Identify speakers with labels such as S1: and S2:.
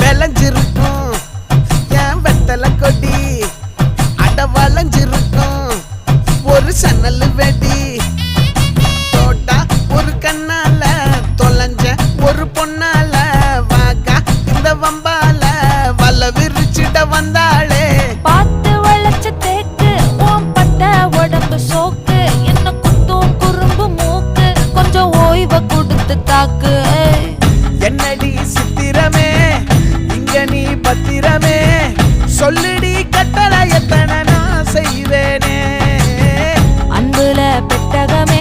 S1: விளைஞ்சிருக்கும் என் வெத்தலை கொடி அட வளைஞ்சிருக்கும் ஒரு சன்னல் வெடி தோட்டா ஒரு கண்ணால தொலைஞ்ச ஒரு பொண்ணால வாக்கா இந்த வம்பால வல விரிச்சிட வந்தாளே
S2: பார்த்து வளைச்ச தேக்கு ஓம் பட்ட உடம்பு சோக்கு என்ன குத்தும் குறும்பு மூக்கு கொஞ்சம் ஓய்வை கொடுத்து தாக்கு
S1: என்னடி சித்திரமே இங்க நீ பத்திரமே சொல்லு